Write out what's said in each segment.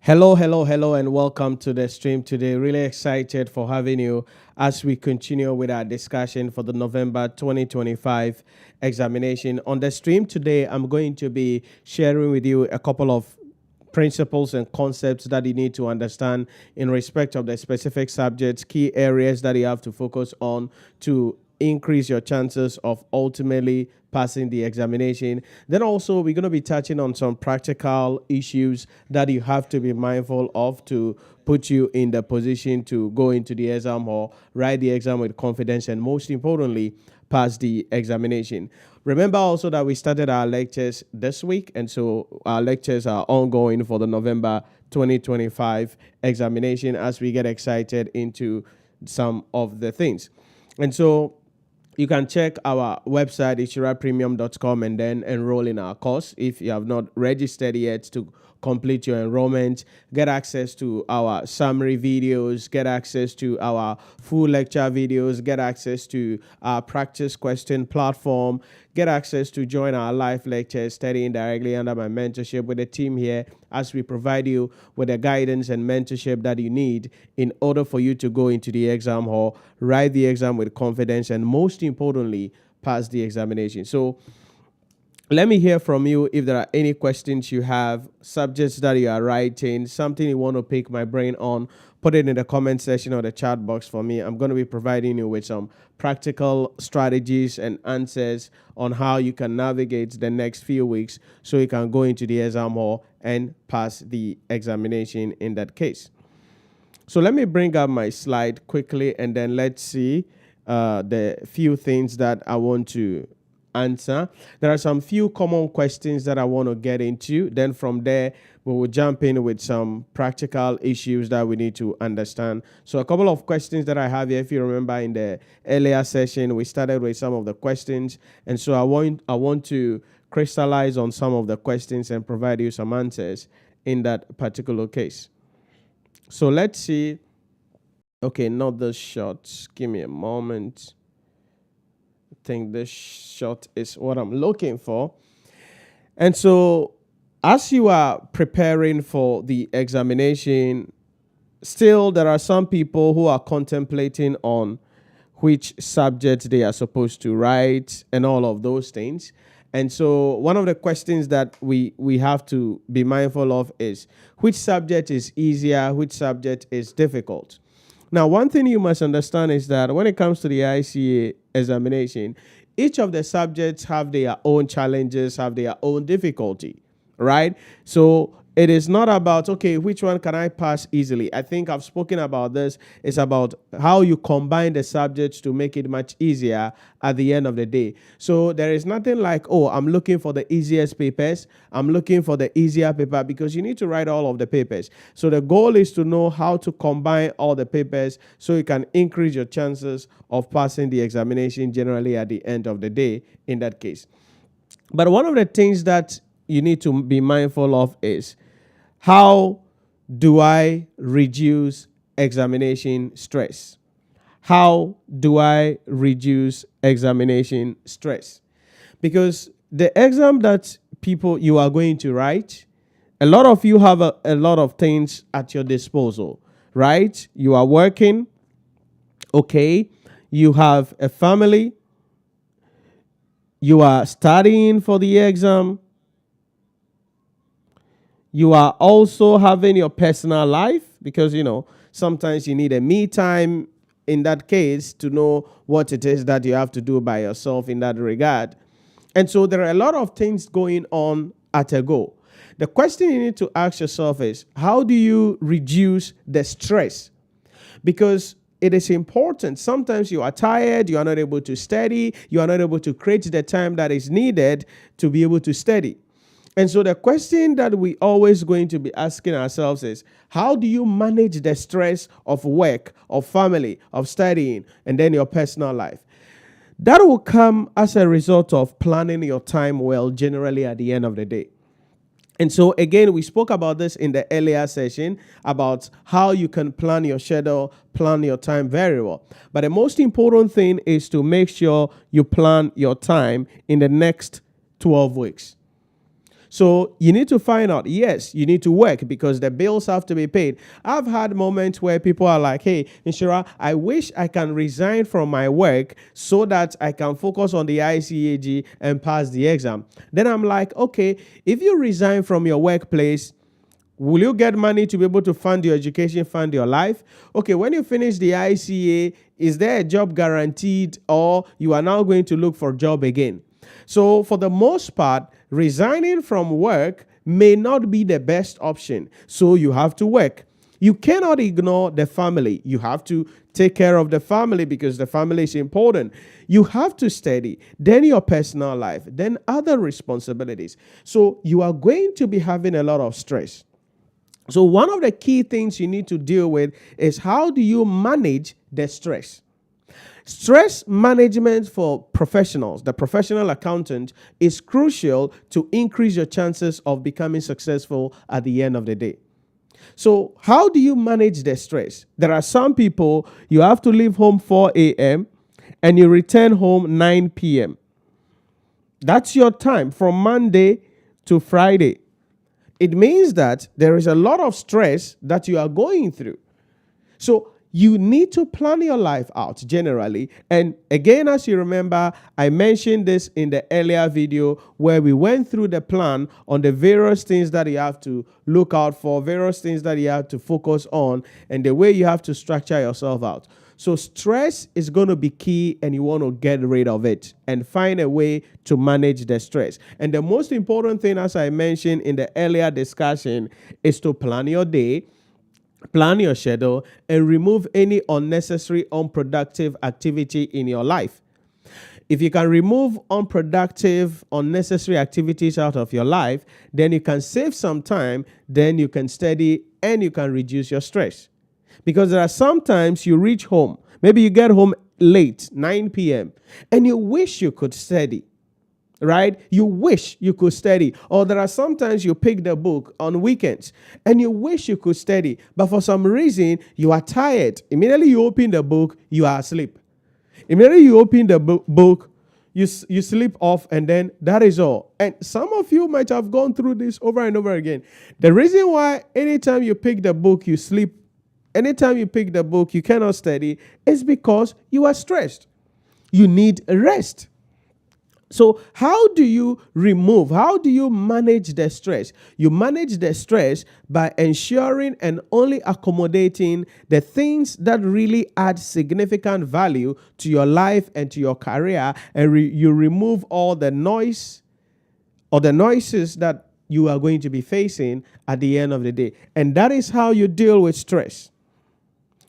Hello, and welcome to the stream today. Really excited for having you as we continue with our discussion for the November 2025 examination. On the stream today, I'm going to be sharing with you a couple of principles and concepts that you need to understand in respect of the specific subjects, key areas that you have to focus on to increase your chances of ultimately passing the examination. Then also we're going to be touching on some practical issues that you have to be mindful of to put you in the position to go into the exam or write the exam with confidence, and most importantly, pass the examination. Remember also that we started our lectures this week, and so our lectures are ongoing for the November 2025 examination as we get excited into some of the things. And so you can check our website, NhyiraPremium.com, and then enroll in our course if you have not registered yet to complete your enrollment, get access to our summary videos, get access to our full lecture videos, get access to our practice question platform, get access to join our live lectures studying directly under my mentorship with the team here as we provide you with the guidance and mentorship that you need in order for you to go into the exam hall, write the exam with confidence, and most importantly, pass the examination. So let me hear from you if there are any questions you have, subjects that you are writing, something you want to pick my brain on. Put it in the comment section or the chat box for me. I'm going to be providing you with some practical strategies and answers on how you can navigate the next few weeks so you can go into the exam hall and pass the examination in that case. So let me bring up my slide quickly and then let's see the few things that I want to answer. There are some few common questions that I want to get into. Then from there, we will jump in with some practical issues that we need to understand. So a couple of questions that I have here, if you remember in the earlier session, we started with some of the questions. And so I want to crystallize on some of the questions and provide you some answers in that particular case. So let's see. Okay, not the shots. Give me a moment. I think this shot is what I'm looking for. And so as you are preparing for the examination, still there are some people who are contemplating on which subject they are supposed to write and all of those things. And so one of the questions that we have to be mindful of is which subject is easier, which subject is difficult. Now, one thing you must understand is that when it comes to the ICA examination, each of the subjects have their own challenges, have their own difficulty, right? So it is not about, okay, which one can I pass easily? I think I've spoken about this. It's about how you combine the subjects to make it much easier at the end of the day. So there is nothing like, oh, I'm looking for the easiest papers. I'm looking for the easier paper, because you need to write all of the papers. So the goal is to know how to combine all the papers so you can increase your chances of passing the examination generally at the end of the day in that case. But one of the things that you need to be mindful of is, how do I reduce examination stress? How do I reduce examination stress? Because the exam that you are going to write, a lot of you have a lot of things at your disposal, right? You are working, okay? You have a family. You are studying for the exam. You are also having your personal life, because, sometimes you need a me time in that case to know what it is that you have to do by yourself in that regard. And so there are a lot of things going on at a go. The question you need to ask yourself is, how do you reduce the stress? Because it is important. Sometimes you are tired, you are not able to study, you are not able to create the time that is needed to be able to study. And so the question that we always going to be asking ourselves is, how do you manage the stress of work, of family, of studying, and then your personal life? That will come as a result of planning your time well, generally at the end of the day. And so again, we spoke about this in the earlier session about how you can plan your schedule, plan your time very well. But the most important thing is to make sure you plan your time in the next 12 weeks. So you need to find out, yes, you need to work because the bills have to be paid. I've had moments where people are like, hey, Nhyira, I wish I can resign from my work so that I can focus on the ICAG and pass the exam. Then I'm like, okay, if you resign from your workplace, will you get money to be able to fund your education, fund your life? Okay, when you finish the ICA, is there a job guaranteed, or you are now going to look for a job again? So for the most part, resigning from work may not be the best option. So you have to work. You cannot ignore the family. You have to take care of the family because the family is important. You have to study, then your personal life, then other responsibilities. So you are going to be having a lot of stress. So one of the key things you need to deal with is how do you manage the stress? Stress management for professionals, the professional accountant, is crucial to increase your chances of becoming successful at the end of the day. So how do you manage the stress? There are some people, you have to leave home 4 a.m. and you return home 9 p.m. That's your time from Monday to Friday. It means that there is a lot of stress that you are going through. So you need to plan your life out generally. And again, as you remember, I mentioned this in the earlier video where we went through the plan on the various things that you have to look out for, various things that you have to focus on, and the way you have to structure yourself out. So stress is going to be key, and you want to get rid of it and find a way to manage the stress. And the most important thing, as I mentioned in the earlier discussion, is to plan your day, plan your schedule, and remove any unnecessary, unproductive activity in your life. If you can remove unproductive, unnecessary activities out of your life, then you can save some time, then you can study, and you can reduce your stress. Because there are sometimes you reach home, maybe you get home late, 9 p.m., and you wish you could study, right? You wish you could study. Or there are sometimes you pick the book on weekends and you wish you could study, but for some reason you are tired. Immediately you open the book, you are asleep. Immediately you open the book, you sleep off, and then that is all. And some of you might have gone through this over and over again. The reason why anytime you pick the book, you sleep, anytime you pick the book, you cannot study, is because you are stressed. You need rest. So how do you manage the stress? You manage the stress by ensuring and only accommodating the things that really add significant value to your life and to your career, and you remove all the noise or the noises that you are going to be facing at the end of the day. And that is how you deal with stress,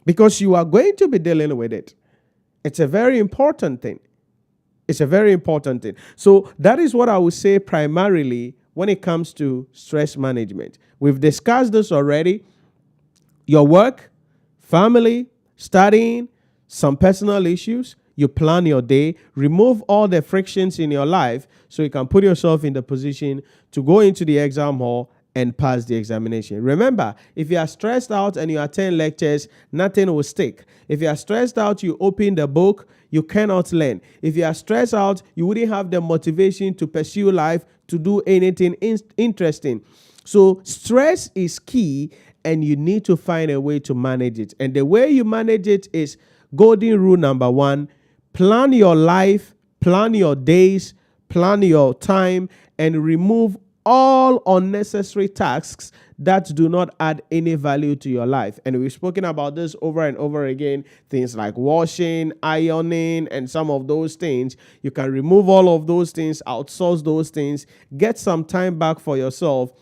because you are going to be dealing with it. It's a very important thing. It's a very important thing. So that is what I would say primarily when it comes to stress management. We've discussed this already. Your work, family, studying, some personal issues. You plan your day, remove all the frictions in your life so you can put yourself in the position to go into the exam hall and pass the examination. Remember, if you are stressed out and you attend lectures, nothing will stick. If you are stressed out, you open the book, you cannot learn. If you are stressed out, you wouldn't have the motivation to pursue life, to do anything interesting. So stress is key, and you need to find a way to manage it. And the way you manage it is golden rule number 1, plan your life, plan your days, plan your time, and remove all unnecessary tasks that do not add any value to your life. And we've spoken about this over and over again. Things like washing, ironing, and some of those things. You can remove all of those things, outsource those things, get some time back for yourself,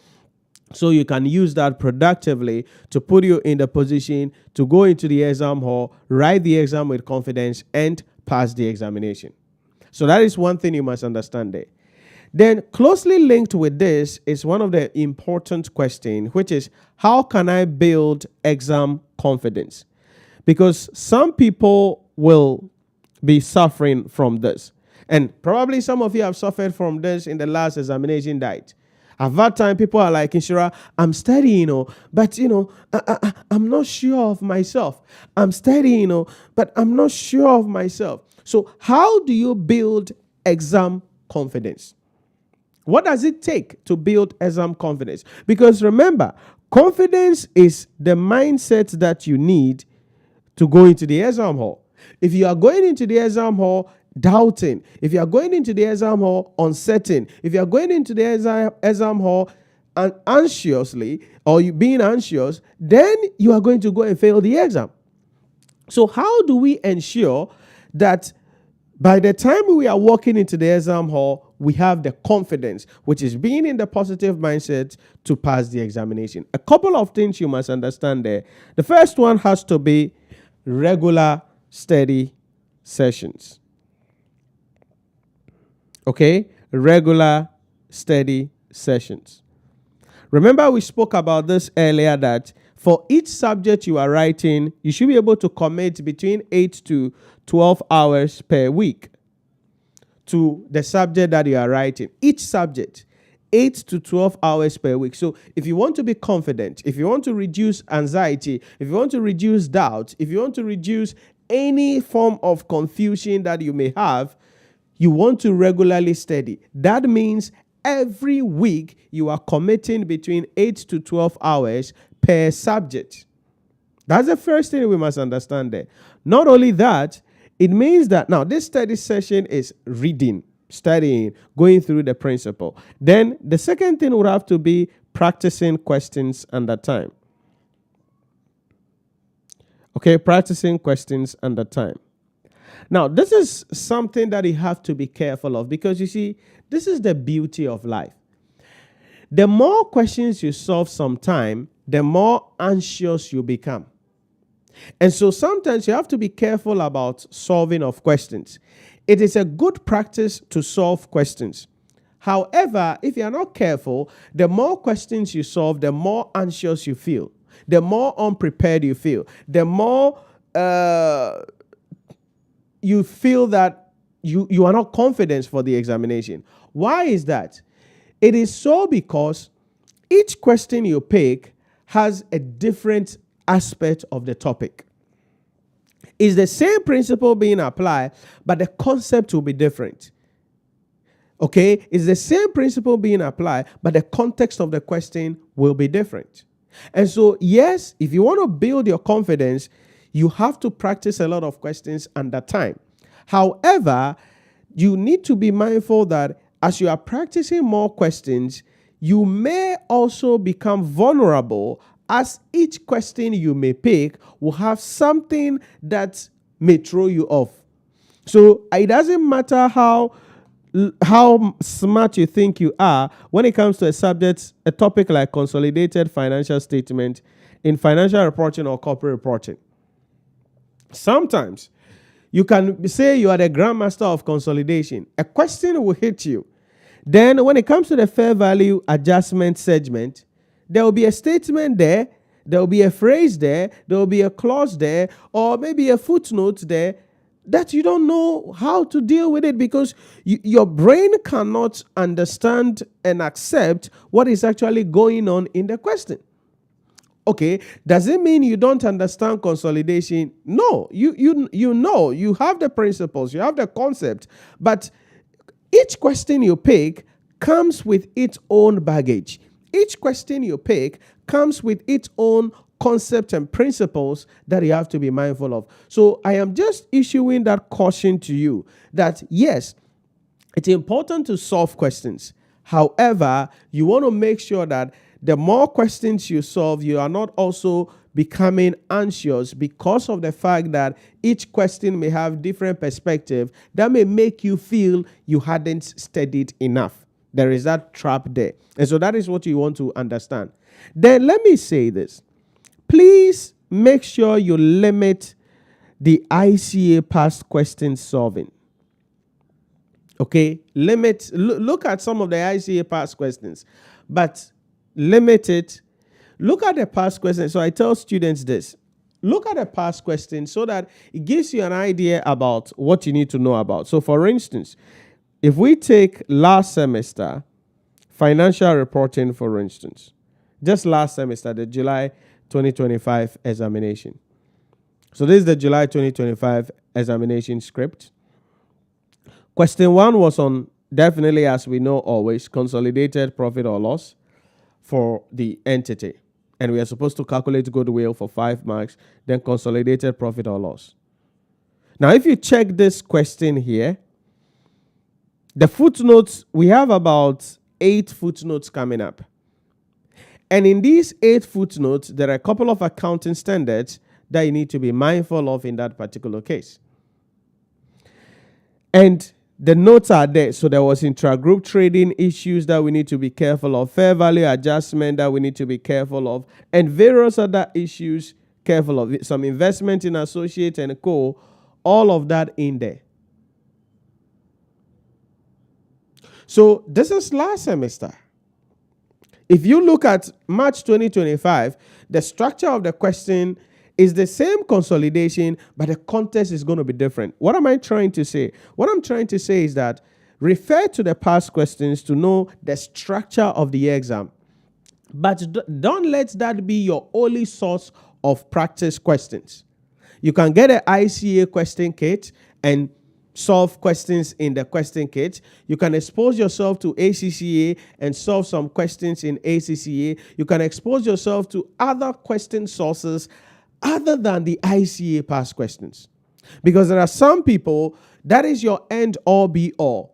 so you can use that productively to put you in the position to go into the exam hall, write the exam with confidence, and pass the examination. So that is one thing you must understand there. Then closely linked with this is one of the important questions, which is, how can I build exam confidence? Because some people will be suffering from this. And probably some of you have suffered from this in the last examination date. At that time, people are like, Nhyira, I'm studying, but, I'm not sure of myself. I'm studying, but I'm not sure of myself. So how do you build exam confidence? What does it take to build exam confidence? Because remember, confidence is the mindset that you need to go into the exam hall. If you are going into the exam hall doubting, if you are going into the exam hall uncertain, if you are going into the exam hall and anxiously, or you being anxious, then you are going to go and fail the exam. So how do we ensure that by the time we are walking into the exam hall, we have the confidence, which is being in the positive mindset to pass the examination? A couple of things you must understand there. The first one has to be regular, steady sessions. Okay? Regular, steady sessions. Remember, we spoke about this earlier, that for each subject you are writing, you should be able to commit between 8 to 12 hours per week to the subject that you are writing. Each subject, 8 to 12 hours per week. So if you want to be confident, if you want to reduce anxiety, if you want to reduce doubt, if you want to reduce any form of confusion that you may have, you want to regularly study. That means every week you are committing between 8 to 12 hours per subject. That's the first thing we must understand there. Not only that, it means that now this study session is reading, studying, going through the principle. Then the second thing would have to be practicing questions under time. Okay, practicing questions under time. Now, this is something that you have to be careful of, because you see, this is the beauty of life. The more questions you solve sometime, the more anxious you become. And so sometimes you have to be careful about solving of questions. It is a good practice to solve questions. However, if you are not careful, the more questions you solve, the more anxious you feel, the more unprepared you feel, the more you feel that you are not confident for the examination. Why is that? It is so because each question you pick has a different aspect of the topic. It's the same principle being applied, but the concept will be different. Okay? It's the same principle being applied, but the context of the question will be different. And so, yes, if you want to build your confidence, you have to practice a lot of questions under time. However, you need to be mindful that as you are practicing more questions, you may also become vulnerable, as each question you may pick will have something that may throw you off. So it doesn't matter how smart you think you are when it comes to a topic like consolidated financial statement in financial reporting or corporate reporting. Sometimes you can say you are the grandmaster of consolidation. A question will hit you. Then when it comes to the fair value adjustment segment, there will be a statement there, there will be a phrase there will be a clause there, or maybe a footnote there that you don't know how to deal with it, because your brain cannot understand and accept what is actually going on in the question. Okay, does it mean you don't understand consolidation? No, you know, you have the principles, you have the concept, but each question you pick comes with its own baggage. Each question you pick comes with its own concept and principles that you have to be mindful of. So I am just issuing that caution to you that yes, it's important to solve questions. However, you want to make sure that the more questions you solve, you are not also becoming anxious because of the fact that each question may have different perspective that may make you feel you hadn't studied enough. There is that trap there. And so that is what you want to understand. Then let me say this. Please make sure you limit the ICA past question solving. Okay? Look at some of the ICA past questions, but limit it. Look at the past questions. So I tell students this. Look at the past questions so that it gives you an idea about what you need to know about. So for instance, if we take last semester, financial reporting, for instance, just last semester, the July 2025 examination. So this is the July 2025 examination script. Question 1 was on definitely, as we know always, consolidated profit or loss for the entity. And we are supposed to calculate goodwill for 5 marks, then consolidated profit or loss. Now, if you check this question here, the footnotes, we have about 8 footnotes coming up. And in these 8 footnotes, there are a couple of accounting standards that you need to be mindful of in that particular case. And the notes are there. So there was intra-group trading issues that we need to be careful of, fair value adjustment that we need to be careful of, and various other issues careful of. Some investment in associate and co, all of that in there. So this is last semester. If you look at March 2025, the structure of the question is the same consolidation, but the context is going to be different. What am I trying to say? What I'm trying to say is that refer to the past questions to know the structure of the exam. But don't let that be your only source of practice questions. You can get an ICA question kit and solve questions in the question kit. You can expose yourself to ACCA and solve some questions in ACCA. You can expose yourself to other question sources other than the ICA past questions. Because there are some people, that is your end all be all.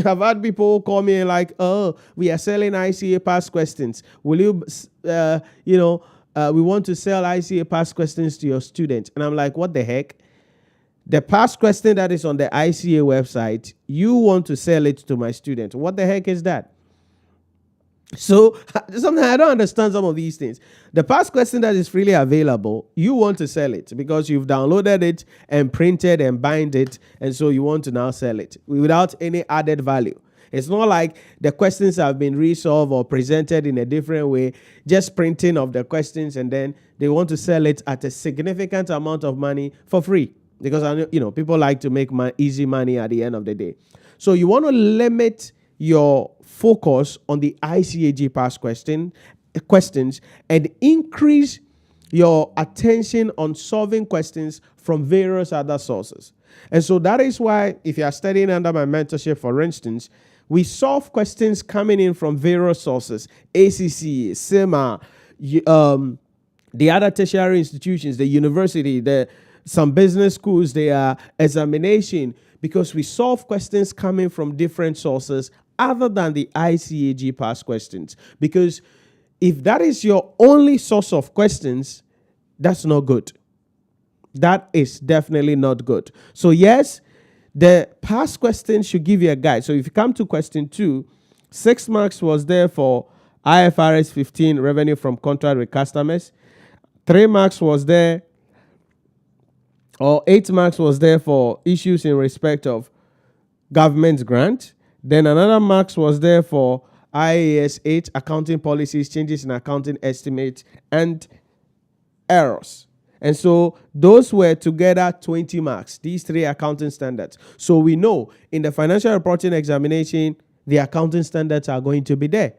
I've had people call me like, oh, we are selling ICA past questions. Will you, we want to sell ICA past questions to your students. And I'm like, what the heck? The past question that is on the ICA website, you want to sell it to my student. What the heck is that? So sometimes I don't understand some of these things. The past question that is freely available, you want to sell it because you've downloaded it and printed and bind it, and so you want to now sell it without any added value. It's not like the questions have been resolved or presented in a different way, just printing of the questions, and then they want to sell it at a significant amount of money for free because people like to make easy money at the end of the day. So you want to limit your focus on the ICAG past questions and increase your attention on solving questions from various other sources. And so that is why if you are studying under my mentorship, for instance, we solve questions coming in from various sources, ACCA, SEMA, the other tertiary institutions, the university, some business schools, their examination, because we solve questions coming from different sources other than the ICAG past questions. Because if that is your only source of questions, that's not good. That is definitely not good. So yes, the past questions should give you a guide. So if you come to question 2, 6 marks was there for IFRS 15 revenue from contract with customers. 3 marks was there, or 8 marks was there for issues in respect of government grant. Then another marks was there for IAS 8, accounting policies, changes in accounting estimates, and errors. And so those were together 20 marks, these 3 accounting standards. So we know in the financial reporting examination, the accounting standards are going to be there,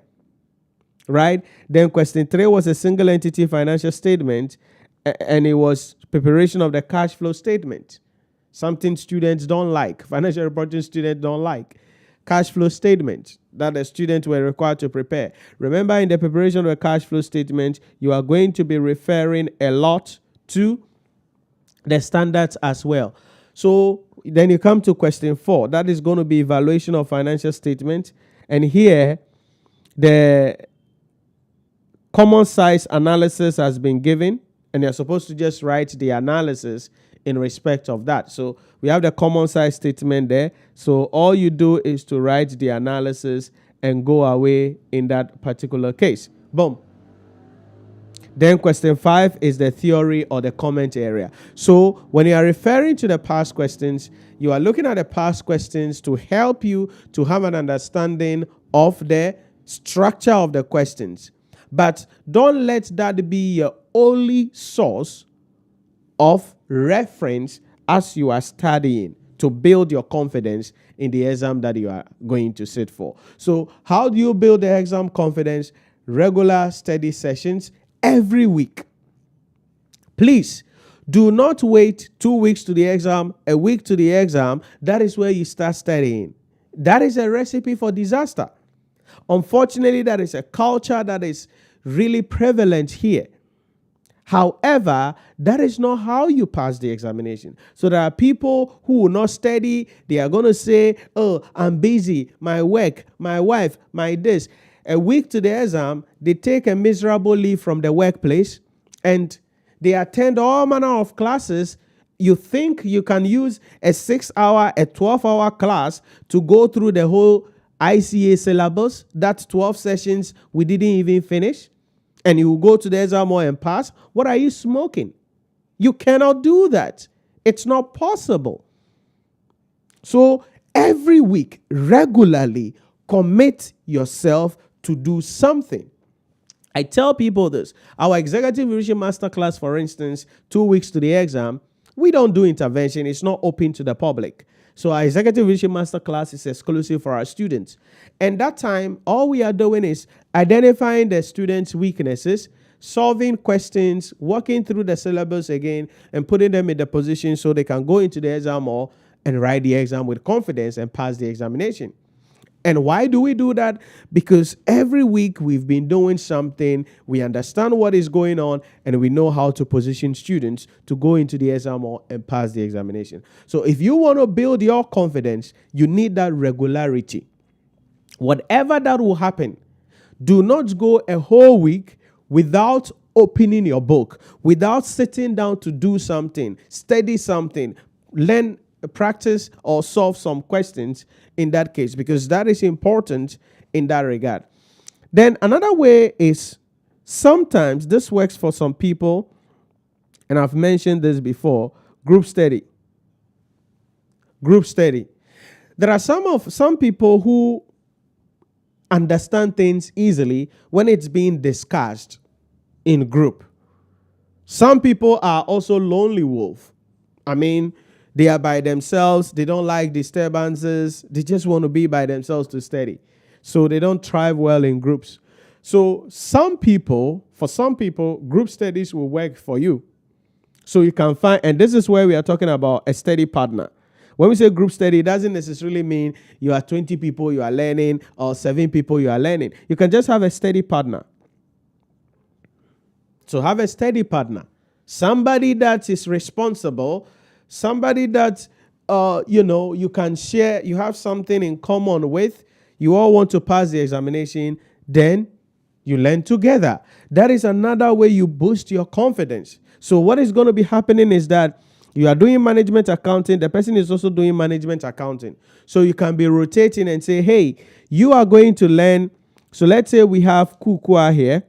right? Then question 3 was a single entity financial statement, and it was preparation of the cash flow statement. Something students don't like, financial reporting students don't like. Cash flow statement that the students were required to prepare. Remember, in the preparation of a cash flow statement, you are going to be referring a lot to the standards as well. So then you come to question 4. That is going to be evaluation of financial statement. And here, the common size analysis has been given, and you're supposed to just write the analysis in respect of that. So we have the common size statement there. So all you do is to write the analysis and go away in that particular case. Boom. Then question 5 is the theory or the comment area. So when you are referring to the past questions, you are looking at the past questions to help you to have an understanding of the structure of the questions. But don't let that be your only source of reference as you are studying to build your confidence in the exam that you are going to sit for. So how do you build the exam confidence? Regular study sessions every week. Please do not wait 2 weeks to the exam, a week to the exam. That is where you start studying. That is a recipe for disaster. Unfortunately, that is a culture that is really prevalent here. However, that is not how you pass the examination. So there are people who will not study. They are going to say, oh, I'm busy, my work, my wife, my this. A week to the exam, they take a miserable leave from the workplace and they attend all manner of classes. You think you can use a 6-hour, a 12-hour class to go through the whole ICA syllabus? That's 12 sessions we didn't even finish. And you will go to the exam hall and pass. What are you smoking? You cannot do that. It's not possible. So every week, regularly, commit yourself to do something. I tell people this. Our executive revision masterclass, for instance, 2 weeks to the exam, we don't do intervention. It's not open to the public. So our executive revision masterclass is exclusive for our students. And that time, all we are doing is identifying the students' weaknesses, solving questions, walking through the syllabus again, and putting them in the position so they can go into the exam hall and write the exam with confidence and pass the examination. And why do we do that? Because every week we've been doing something, we understand what is going on, and we know how to position students to go into the exam hall and pass the examination. So if you want to build your confidence, you need that regularity. Whatever that will happen, do not go a whole week without opening your book, without sitting down to do something, study something, learn, practice, or solve some questions in that case, because that is important in that regard. Then another way is sometimes this works for some people, and I've mentioned this before, group study. Group study. There are some people who understand things easily when it's being discussed in group. Some people are also lonely wolf. I mean, they are by themselves. They don't like disturbances. They just want to be by themselves to study. So they don't thrive well in groups. So for some people, group studies will work for you. So you can find, and this is where we are talking about a study partner. When we say group study, it doesn't necessarily mean you are 20 people you are learning or 7 people you are learning. You can just have a study partner. So have a study partner. Somebody that is responsible, somebody that, you can share, you have something in common with, you all want to pass the examination, then you learn together. That is another way you boost your confidence. So what is going to be happening is that you are doing management accounting, the person is also doing management accounting. So you can be rotating and say, hey, you are going to learn. So let's say we have Kukua here,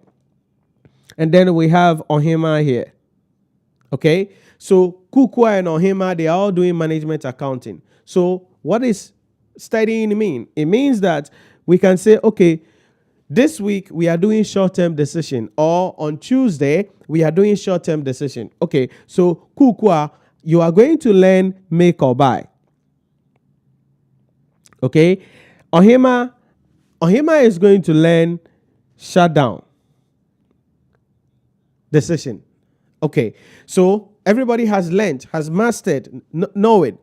and then we have Ohima here. Okay? So Kukua and Ohima, they are all doing management accounting. So what is studying mean? It means that we can say, okay, this week we are doing short-term decision, or on Tuesday we are doing short-term decision. Okay, so Kukua, you are going to learn make or buy. Okay, Ohima is going to learn shut down decision. Okay, so everybody has learned, has mastered, know it.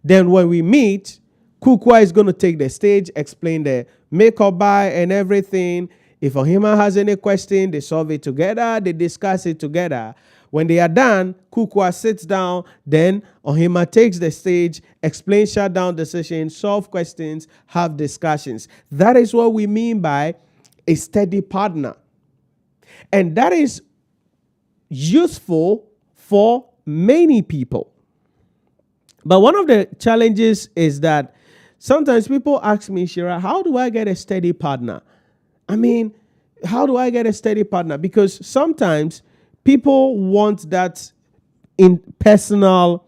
Then when we meet, Kukua is going to take the stage, explain the make or buy and everything. If Ohima has any question, they solve it together, they discuss it together. When they are done, Kukua sits down, then Ohima takes the stage, explains shutdown decisions, solve questions, have discussions. That is what we mean by a steady partner. And that is useful for many people. But one of the challenges is that sometimes people ask me, Nhyira, how do I get a steady partner? I mean, how do I get a steady partner? Because sometimes people want that in personal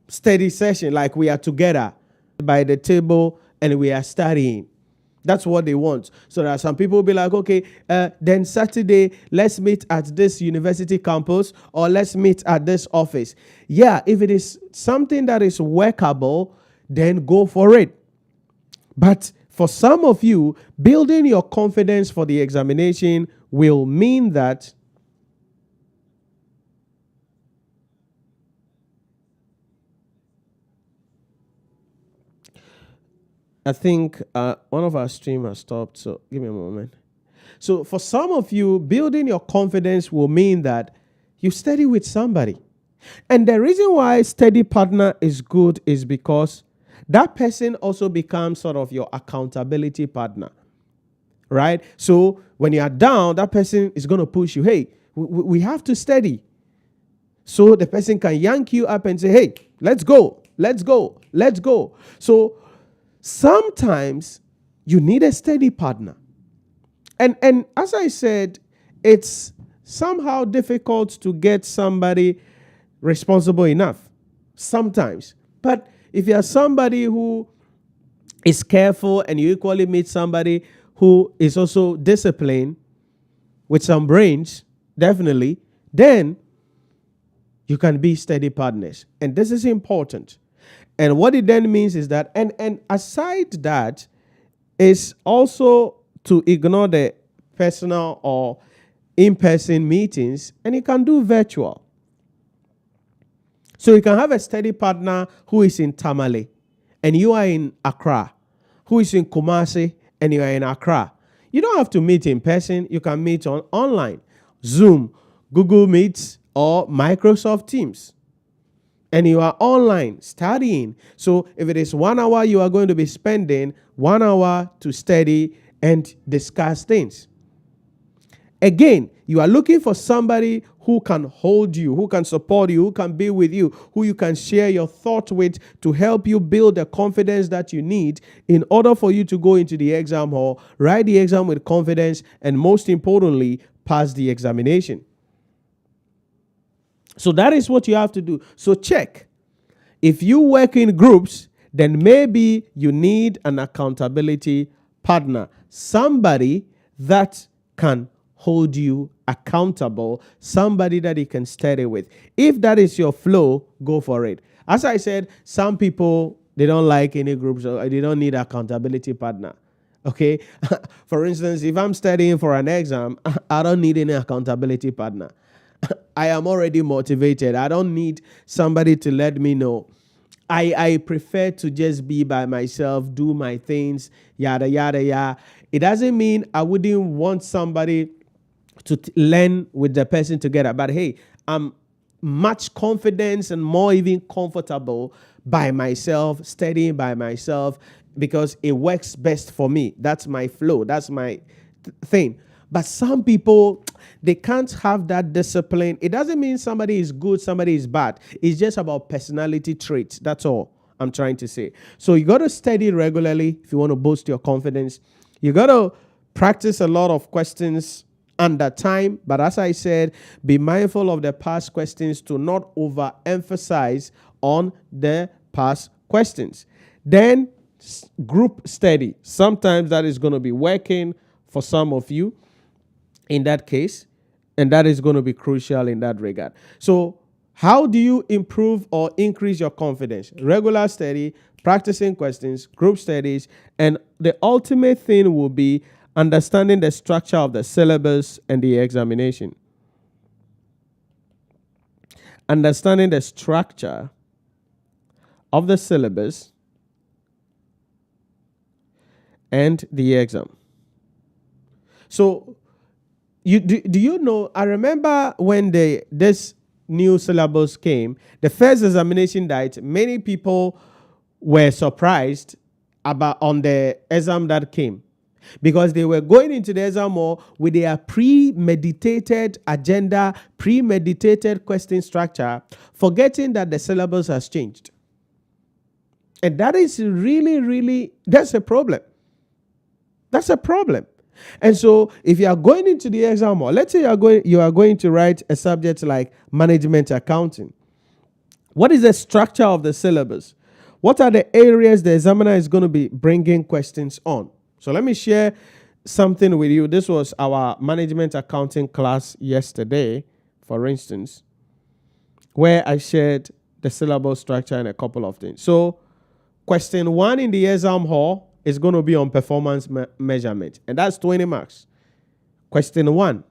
study session, like we are together by the table and we are studying. That's what they want. So there are some people who be like, okay, then Saturday, let's meet at this university campus or let's meet at this office. Yeah, if it is something that is workable, then go for it. But for some of you, building your confidence for the examination will mean that I think one of our streamers stopped, so give me a moment. So for some of you, building your confidence will mean that you study with somebody. And the reason why study partner is good is because that person also becomes sort of your accountability partner, right? So when you are down, that person is going to push you. Hey, we have to study. So the person can yank you up and say, hey, let's go, let's go, let's go. So sometimes you need a study partner. And as I said, it's somehow difficult to get somebody responsible enough sometimes. But if you're somebody who is careful and you equally meet somebody who is also disciplined with some brains, definitely, then you can be steady partners. And this is important. And what it then means is that, and aside that, is also to ignore the personal or in-person meetings, and you can do virtual. So you can have a study partner who is in Tamale and you are in Accra, who is in Kumasi and you are in Accra. You don't have to meet in person. You can meet online, Zoom, Google Meets, or Microsoft Teams. And you are online studying. So if it is 1 hour, you are going to be spending 1 hour to study and discuss things. Again, you are looking for somebody who can hold you, who can support you, who can be with you, who you can share your thoughts with to help you build the confidence that you need in order for you to go into the exam hall, write the exam with confidence, and most importantly, pass the examination. So that is what you have to do. So check. If you work in groups, then maybe you need an accountability partner, somebody that can hold you accountable, somebody that you can study with. If that is your flow, go for it. As I said, some people, they don't like any groups, or they don't need an accountability partner. Okay? For instance, if I'm studying for an exam, I don't need any accountability partner. I am already motivated. I don't need somebody to let me know. I prefer to just be by myself, do my things, yada, yada, yada. It doesn't mean I wouldn't want somebody to learn with the person together. But hey, I'm much confidence and more even comfortable by myself, studying by myself, because it works best for me. That's my flow. That's my thing. But some people, they can't have that discipline. It doesn't mean somebody is good, somebody is bad. It's just about personality traits. That's all I'm trying to say. So you got to study regularly if you want to boost your confidence. You got to practice a lot of questions under time. But as I said, be mindful of the past questions to not overemphasize on the past questions. Then group study. Sometimes that is going to be working for some of you in that case, and that is going to be crucial in that regard. So how do you improve or increase your confidence? Regular study, practicing questions, group studies, and the ultimate thing will be understanding the structure of the syllabus and the examination. Understanding the structure of the syllabus and the exam. So do you know, I remember when this new syllabus came, the first examination date, many people were surprised on the exam that came, because they were going into the exam hall with their premeditated agenda, premeditated question structure, forgetting that the syllabus has changed. And that is really, really, that's a problem. That's a problem. And so if you are going into the exam hall, let's say you are going to write a subject like management accounting. What is the structure of the syllabus? What are the areas the examiner is going to be bringing questions on? So let me share something with you. This was our management accounting class yesterday, for instance, where I shared the syllabus structure and a couple of things. So question 1 in the exam hall is going to be on performance measurement, and that's 20 marks. Question 1,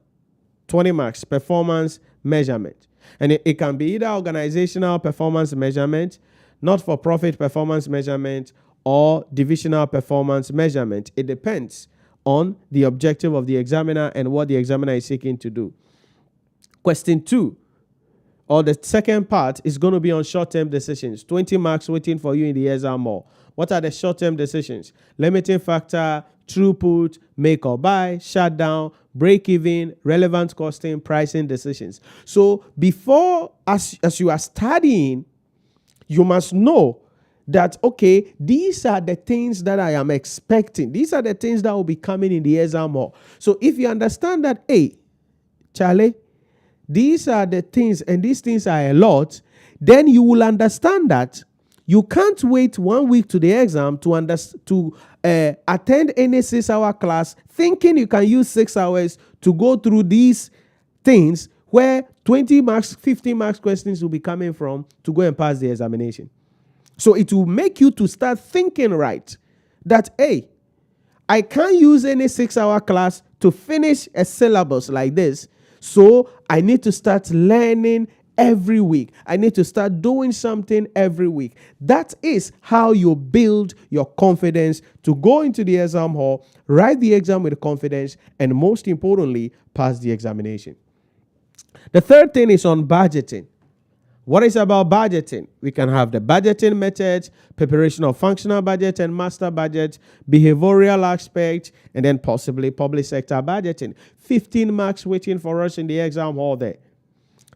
20 marks, performance measurement. And it can be either organizational performance measurement, not-for-profit performance measurement, or divisional performance measurement. It depends on the objective of the examiner and what the examiner is seeking to do. Question 2, or the second part, is going to be on short-term decisions. 20 marks waiting for you in the exam hall. What are the short-term decisions? Limiting factor, throughput, make or buy, shutdown, break-even, relevant costing, pricing decisions. So before, as you are studying, you must know that, okay, these are the things that I am expecting. These are the things that will be coming in the exam hall. So if you understand that, hey, Charlie, these are the things and these things are a lot, then you will understand that you can't wait 1 week to the exam to attend any 6-hour class thinking you can use 6 hours to go through these things where 20 marks, 50 marks questions will be coming from to go and pass the examination. So it will make you to start thinking right that, hey, I can't use any 6-hour class to finish a syllabus like this. So I need to start learning every week. I need to start doing something every week. That is how you build your confidence to go into the exam hall, write the exam with confidence, and most importantly, pass the examination. The third thing is on budgeting. What is about budgeting? We can have the budgeting methods, preparation of functional budget and master budget, behavioral aspect, and then possibly public sector budgeting. 15 marks waiting for us in the exam hall there.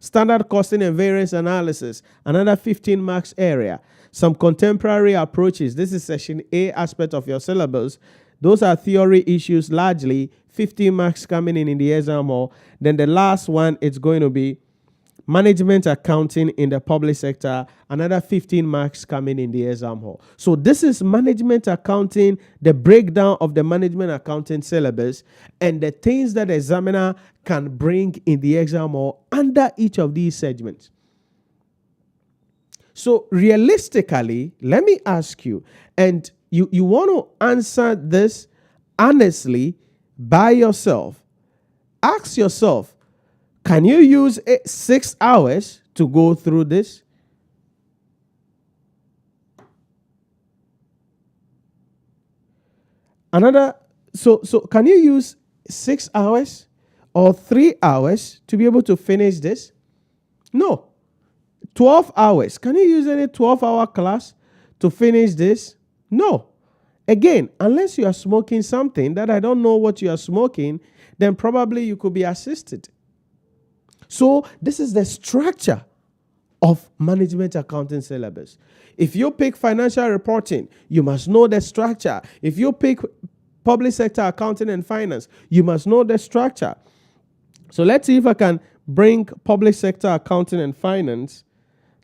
Standard costing and variance analysis, another 15 marks area. Some contemporary approaches. This is section A aspect of your syllabus. Those are theory issues largely, 15 marks coming in the exam hall. Then the last one, it's going to be management accounting in the public sector, another 15 marks coming in the exam hall. So this is management accounting, the breakdown of the management accounting syllabus, and the things that the examiner can bring in the exam hall under each of these segments. So realistically, let me ask you, and you want to answer this honestly by yourself. Ask yourself, can you use 6 hours to go through this? So can you use 6 hours or 3 hours to be able to finish this? No. 12 hours. Can you use any 12-hour class to finish this? No. Again, unless you are smoking something that I don't know what you are smoking, then probably you could be assisted. So this is the structure of management accounting syllabus. If you pick financial reporting, you must know the structure. If you pick public sector accounting and finance, you must know the structure. So let's see if I can bring public sector accounting and finance.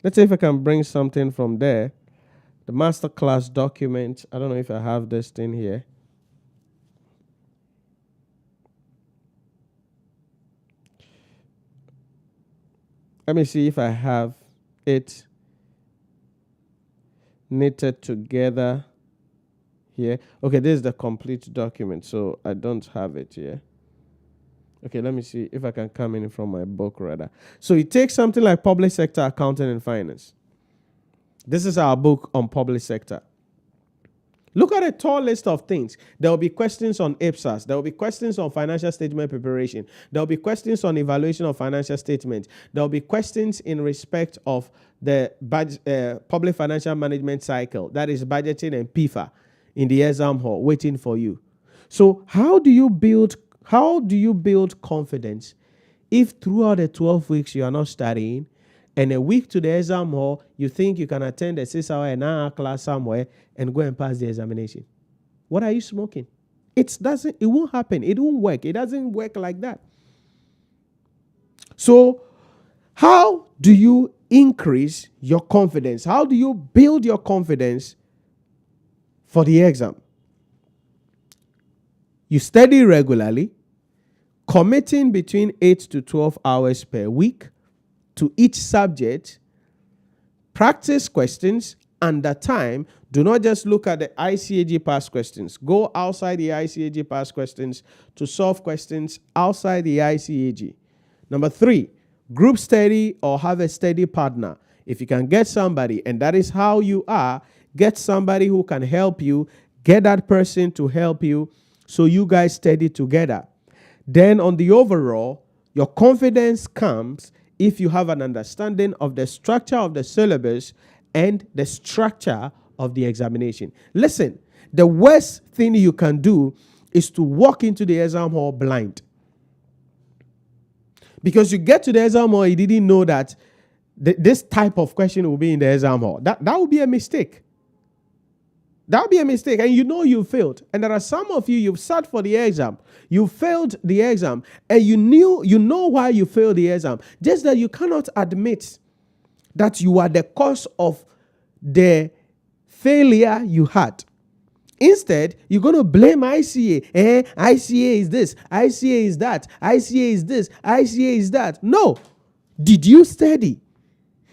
Let's see if I can bring something from there. The masterclass document. I don't know if I have this thing here. Let me see if I have it knitted together here. Okay, this is the complete document, so I don't have it here. Okay, let me see if I can come in from my book rather. So you take something like public sector accounting and finance. This is our book on public sector. Look at a tall list of things. There will be questions on IPSAS. There will be questions on financial statement preparation. There will be questions on evaluation of financial statements. There will be questions in respect of the public financial management cycle. That is budgeting and PIFA in the exam hall waiting for you. So how do you build confidence if throughout the 12 weeks you are not studying, and a week to the exam hall, you think you can attend a 6-hour and 9-hour class somewhere and go and pass the examination? What are you smoking? It won't happen. It won't work. It doesn't work like that. So how do you increase your confidence? How do you build your confidence for the exam? You study regularly, committing between 8 to 12 hours per week to each subject, practice questions under time. Do not just look at the ICAG past questions. Go outside the ICAG past questions to solve questions outside the ICAG. Number 3, group study or have a study partner. If you can get somebody, and that is how you are, get somebody who can help you, get that person to help you, so you guys study together. Then on the overall, your confidence comes if you have an understanding of the structure of the syllabus and the structure of the examination. Listen, the worst thing you can do is to walk into the exam hall blind. Because you get to the exam hall, you didn't know that this type of question will be in the exam hall. That would be a mistake. That would be a mistake. And you know you failed. And there are some of you've sat for the exam. You failed the exam. And you know why you failed the exam. Just that you cannot admit that you are the cause of the failure you had. Instead, you're going to blame ICA. ICA is this, ICA is that, ICA is this, ICA is that. No. Did you study?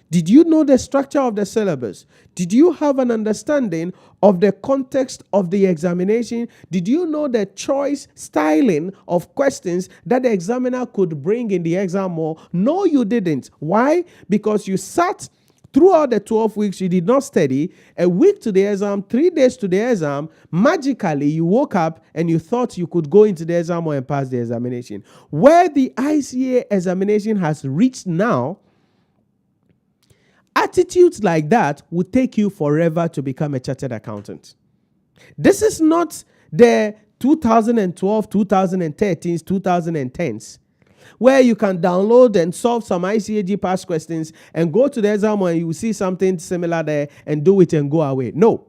Did you know the structure of the syllabus? Did you have an understanding of the context of the examination? Did you know the choice styling of questions that the examiner could bring in the exam hall? No, you didn't. Why? Because you sat throughout the 12 weeks, you did not study. A week to the exam, 3 days to the exam, magically you woke up and you thought you could go into the exam hall and pass the examination. Where the ICA examination has reached now, attitudes like that will take you forever to become a chartered accountant. This is not the 2012, 2013s, 2010s, where you can download and solve some ICAG past questions and go to the exam and you will see something similar there and do it and go away. No.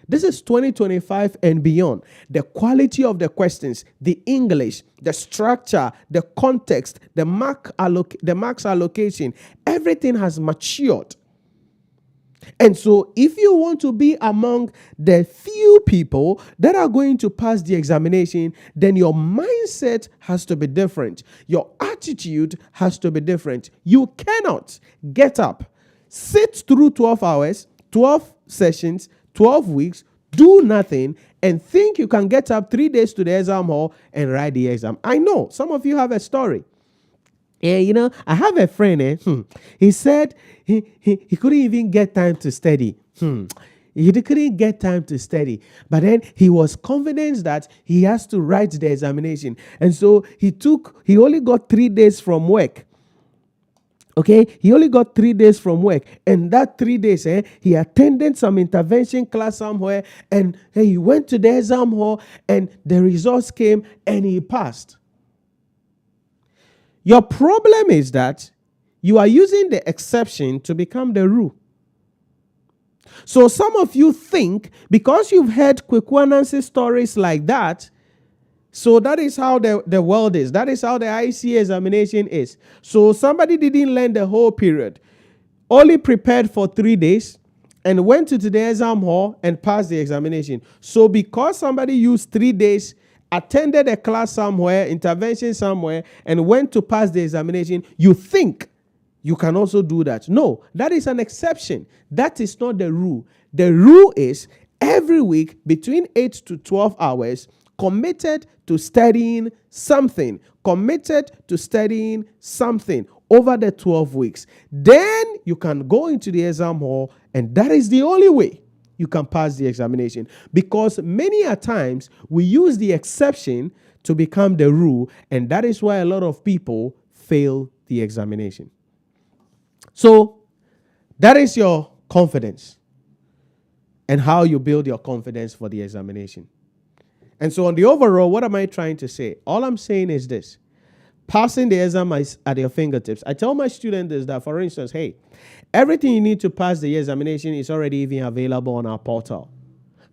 This is 2025 and beyond. The quality of the questions, the English, the structure, the context, the marks allocation, everything has matured. And so if you want to be among the few people that are going to pass the examination, then your mindset has to be different. Your attitude has to be different. You cannot get up, sit through 12 hours, 12 sessions, 12 weeks, do nothing, and think you can get up 3 days to the exam hall and write the exam. I know some of you have a story. And I have a friend, he said he couldn't even get time to study. He couldn't get time to study. But then he was confident that he has to write the examination. And so he only got 3 days from work. Okay, he only got 3 days from work. And that 3 days, he attended some intervention class somewhere. And he went to the exam hall and the results came and he passed. Your problem is that you are using the exception to become the rule. So some of you think because you've heard Kwekwanansi stories like that, so that is how the world is. That is how the ICA examination is. So somebody didn't learn the whole period, only prepared for 3 days and went to the exam hall and passed the examination. So because somebody used 3 days, attended a class somewhere, intervention somewhere, and went to pass the examination, you think you can also do that. No, that is an exception. That is not the rule. The rule is every week between 8 to 12 hours, committed to studying something, committed to studying something over the 12 weeks. Then you can go into the exam hall, and that is the only way you can pass the examination, because many a times we use the exception to become the rule, and that is why a lot of people fail the examination. So that is your confidence and how you build your confidence for the examination. And so on the overall, what am I trying to say? All I'm saying is this: passing the exam is at your fingertips. I tell my students this, that, for instance, hey, everything you need to pass the examination is already even available on our portal.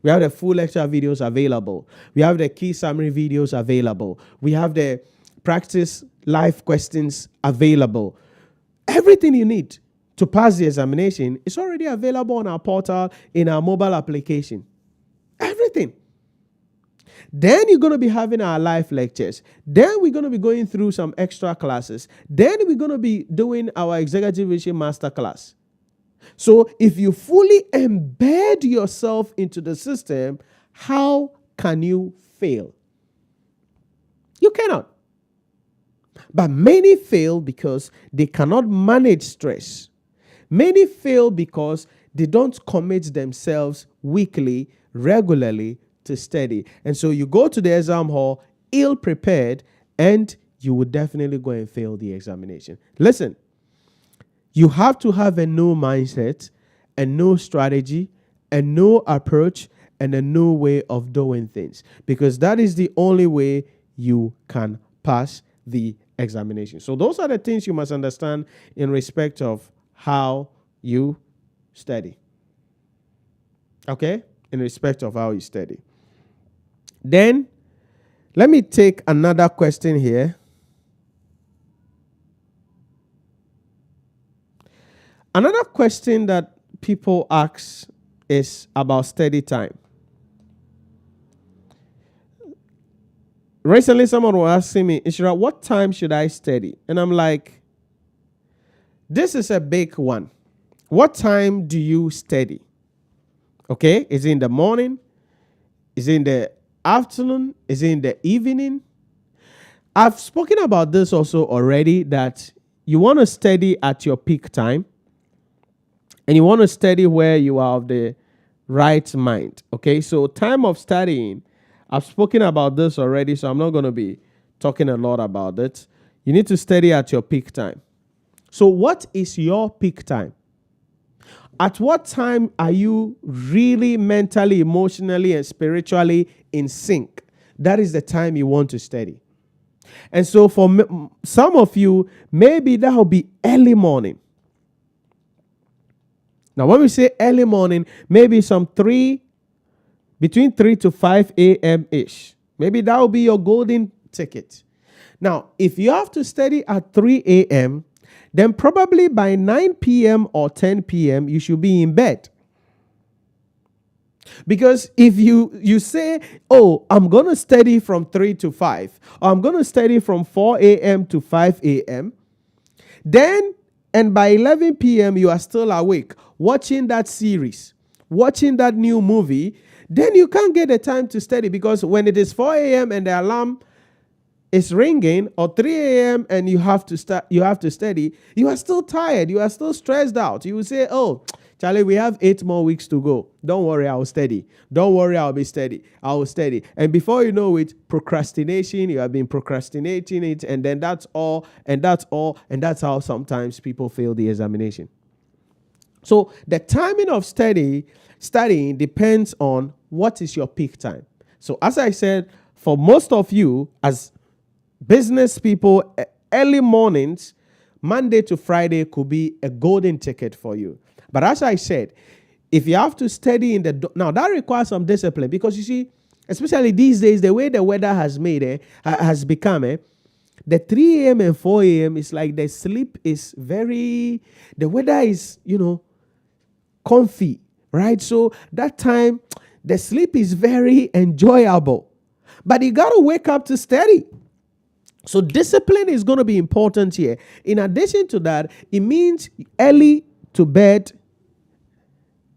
We have the full lecture videos available. We have the key summary videos available. We have the practice live questions available. Everything you need to pass the examination is already available on our portal in our mobile application. Everything. Then you're going to be having our live lectures. Then we're going to be going through some extra classes. Then we're going to be doing our executive vision masterclass. So if you fully embed yourself into the system, how can you fail? You cannot. But many fail because they cannot manage stress. Many fail because they don't commit themselves weekly, regularly to study. And so you go to the exam hall ill prepared, and you would definitely go and fail the examination. Listen, you have to have a new mindset, a new strategy, a new approach, and a new way of doing things, because that is the only way you can pass the examination. So those are the things you must understand in respect of how you study. Okay? In respect of how you study. Then, let me take another question here. Another question that people ask is about study time. Recently, someone was asking me, Nhyira, what time should I study? And I'm like, this is a big one. What time do you study? Okay, is it in the morning? Is it in the afternoon? Is it in the evening? I've spoken about this also already, that you want to study at your peak time, and you want to study where you are of the right mind. Okay, so time of studying, I've spoken about this already, so I'm not going to be talking a lot about it. You need to study at your peak time. So what is your peak time? At what time are you really mentally, emotionally, and spiritually in sync? That is the time you want to study. And so for some of you, maybe that will be early morning. Now, when we say early morning, maybe between 3 to 5 a.m.-ish. Maybe that will be your golden ticket. Now, if you have to study at 3 a.m., then probably by 9 p.m. or 10 p.m., you should be in bed. Because if you say, oh, I'm going to study from 3 to 5, or I'm going to study from 4 a.m. to 5 a.m., and by 11 p.m., you are still awake, watching that series, watching that new movie, then you can't get the time to study, because when it is 4 a.m. and the alarm is ringing, or 3 a.m. and you have to study, you are still tired, you are still stressed out. You will say, oh, Charlie, we have 8 more weeks to go. Don't worry, I'll study. Don't worry, I'll be steady. I will study. And before you know it, procrastination, you have been procrastinating it, and then that's all, and that's how sometimes people fail the examination. So the timing of studying depends on what is your peak time. So as I said, for most of you as business people, early mornings, Monday to Friday could be a golden ticket for you. But as I said, if you have to study now that requires some discipline, because you see, especially these days, the way the weather has become, the 3 a.m. and 4 a.m. is like the sleep is the weather is, comfy, right? So that time, the sleep is very enjoyable. But you got to wake up to study. So discipline is going to be important here. In addition to that, it means early to bed,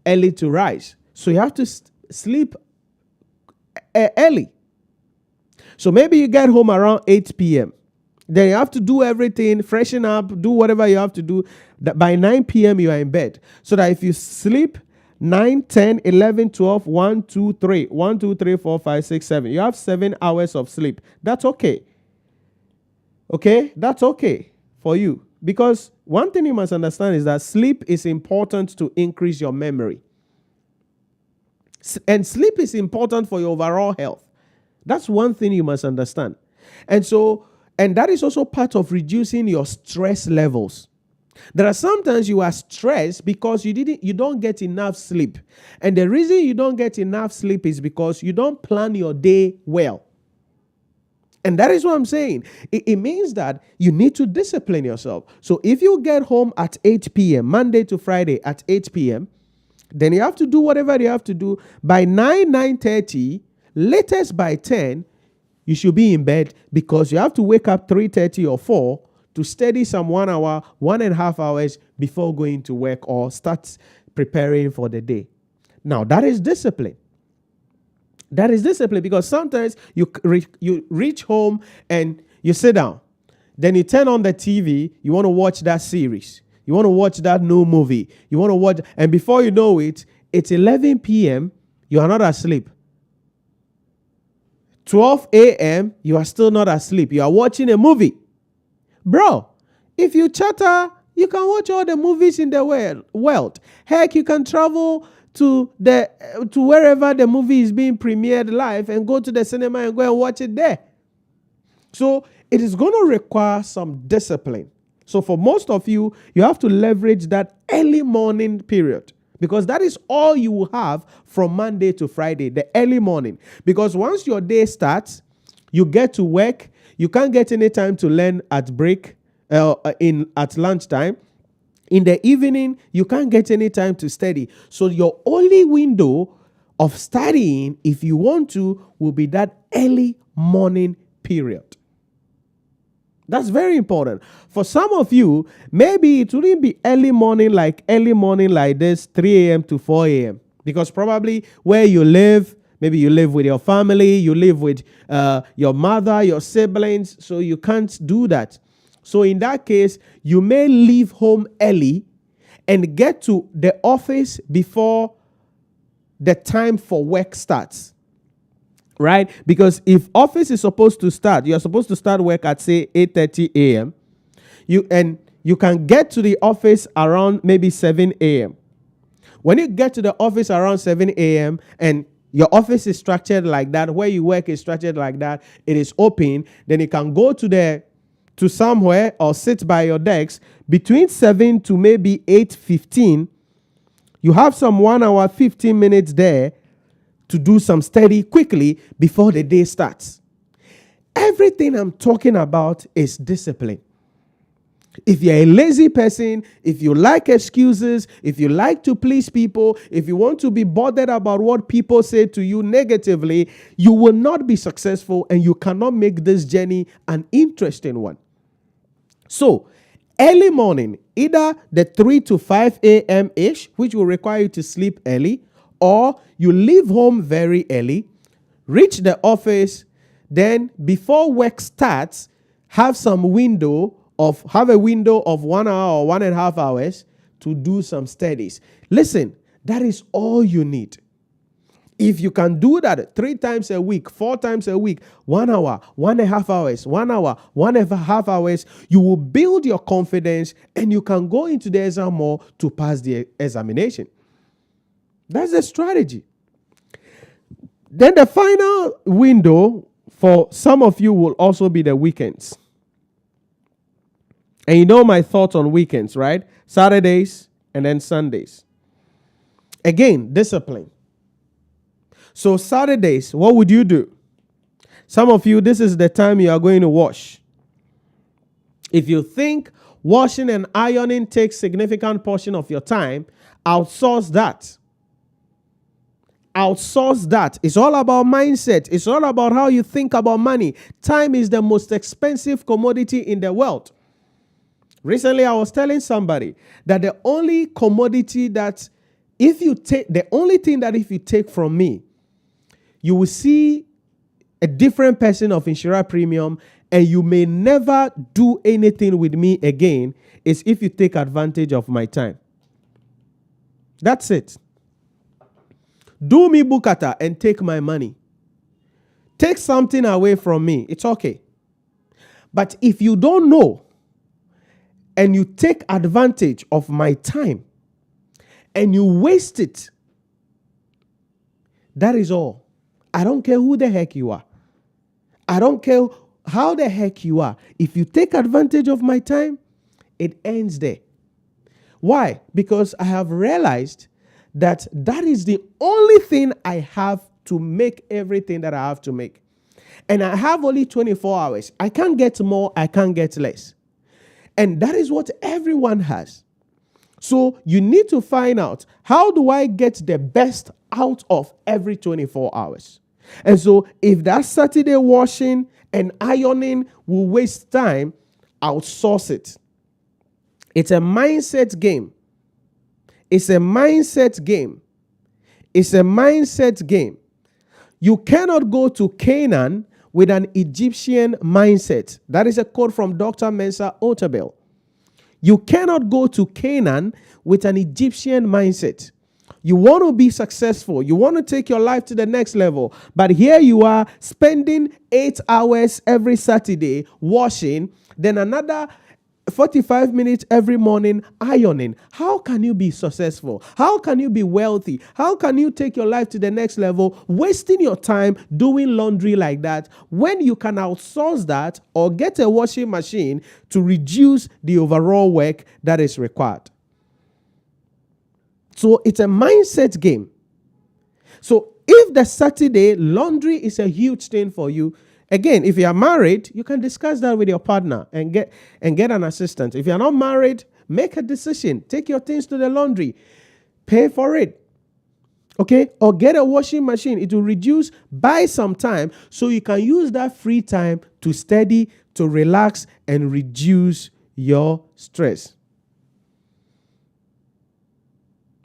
early to rise. So you have to sleep early. So maybe you get home around 8 p.m. Then you have to do everything, freshen up, do whatever you have to do. By 9 p.m. you are in bed. So that if you sleep 9, 10, 11, 12, 1, 2, 3, 1, 2, 3, 4, 5, 6, 7. You have 7 hours of sleep. That's okay. Okay? That's okay for you. Because one thing you must understand is that sleep is important to increase your memory. And sleep is important for your overall health. That's one thing you must understand. And that is also part of reducing your stress levels. There are sometimes you are stressed because you don't get enough sleep. And the reason you don't get enough sleep is because you don't plan your day well. And that is what I'm saying. It means that you need to discipline yourself. So if you get home at 8 p.m., Monday to Friday at 8 p.m., then you have to do whatever you have to do. By 9:30, latest by 10, you should be in bed, because you have to wake up 3:30 or 4 to study some 1 hour, 1.5 hours before going to work or start preparing for the day. Now, that is discipline. That is discipline, because sometimes you reach home and you sit down. Then you turn on the TV, you want to watch that series. You want to watch that new movie. You want to watch, and before you know it, it's 11 p.m., you are not asleep. 12 a.m., you are still not asleep. You are watching a movie. Bro, if you chatter, you can watch all the movies in the world. Heck, you can travel to wherever the movie is being premiered live and go to the cinema and go and watch it there. So it is going to require some discipline. So for most of you, you have to leverage that early morning period, because that is all you will have from Monday to Friday, the early morning. Because once your day starts, you get to work, you can't get any time to learn at break, at lunchtime. In the evening, you can't get any time to study. So your only window of studying, if you want to, will be that early morning period. That's very important. For some of you, maybe it wouldn't be early morning like this, 3 a.m. to 4 a.m. Because probably where you live, maybe you live with your family, you live with your mother, your siblings, so you can't do that. So in that case, you may leave home early and get to the office before the time for work starts. Right? Because if office is supposed to start, you're supposed to start work at, say, 8:30 a.m. You can get to the office around maybe 7 a.m. When you get to the office around 7 a.m. and your office is structured like that, where you work is structured like that, it is open, then you can go to somewhere or sit by your desk between 7 to maybe 8:15. You have some 1 hour, 15 minutes there to do some study quickly before the day starts. Everything I'm talking about is discipline. If you're a lazy person, if you like excuses, if you like to please people, if you want to be bothered about what people say to you negatively, you will not be successful and you cannot make this journey an interesting one. So, early morning, either the 3 to 5 a.m. ish, which will require you to sleep early, or you leave home very early, reach the office, then before work starts, have a window of 1 hour or 1.5 hours to do some studies. Listen, that is all you need. If you can do that 3 times a week, 4 times a week, 1 hour, 1.5 hours, 1 hour, 1.5 hours, you will build your confidence and you can go into the exam hall to pass the examination. That's the strategy. Then the final window for some of you will also be the weekends. And you know my thoughts on weekends, right? Saturdays and then Sundays. Again, discipline. So Saturdays, what would you do? Some of you, this is the time you are going to wash. If you think washing and ironing takes significant portion of your time, outsource that. Outsource that. It's all about mindset. It's all about how you think about money. Time is the most expensive commodity in the world. Recently, I was telling somebody that the only commodity that if you take from me, you will see a different person of Nhyira Premium, and you may never do anything with me again, is if you take advantage of my time. That's it. Do me bukata and take my money. Take something away from me. It's okay. But if you don't know and you take advantage of my time and you waste it, that is all. I don't care who the heck you are. I don't care how the heck you are. If you take advantage of my time, it ends there. Why? Because I have realized that is the only thing I have to make everything that I have to make. And I have only 24 hours. I can't get more, I can't get less. And that is what everyone has. So you need to find out, how do I get the best out of every 24 hours? And so if that Saturday washing and ironing will waste time, outsource it. It's a mindset game. It's a mindset game. It's a mindset game. You cannot go to Canaan with an Egyptian mindset. That is a quote from Dr. Mensa Otabil. You cannot go to Canaan with an Egyptian mindset. You want to be successful. You want to take your life to the next level. But here you are spending 8 hours every Saturday washing, then another 45 minutes every morning ironing. How can you be successful? How can you be wealthy? How can you take your life to the next level wasting your time doing laundry like that when you can outsource that or get a washing machine to reduce the overall work that is required? So it's a mindset game. So if the Saturday laundry is a huge thing for you, again, if you are married, you can discuss that with your partner and get an assistant. If you are not married, make a decision. Take your things to the laundry. Pay for it. Okay? Or get a washing machine. It will reduce, buy some time so you can use that free time to study, to relax, and reduce your stress.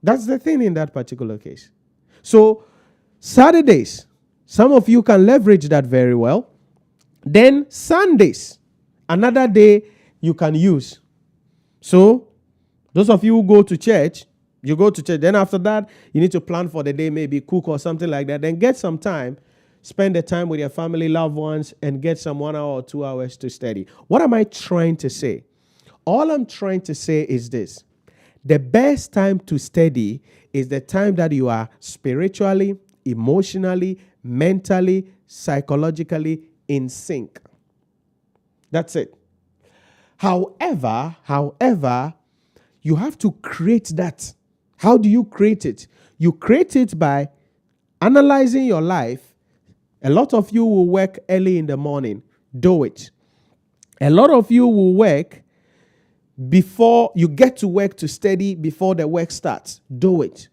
That's the thing in that particular case. So, Saturdays, some of you can leverage that very well. Then Sundays, another day you can use. So, those of you who go to church, you go to church. Then after that, you need to plan for the day, maybe cook or something like that. Then get some time, spend the time with your family, loved ones, and get some 1 hour or 2 hours to study. What am I trying to say? All I'm trying to say is this. The best time to study is the time that you are spiritually, emotionally, mentally, psychologically in sync. That's it. However, you have to create that. How do you create it? You create it by analyzing your life. A lot of you will work early in the morning. Do it. A lot of you will work before you get to work to study before the work starts. Do it.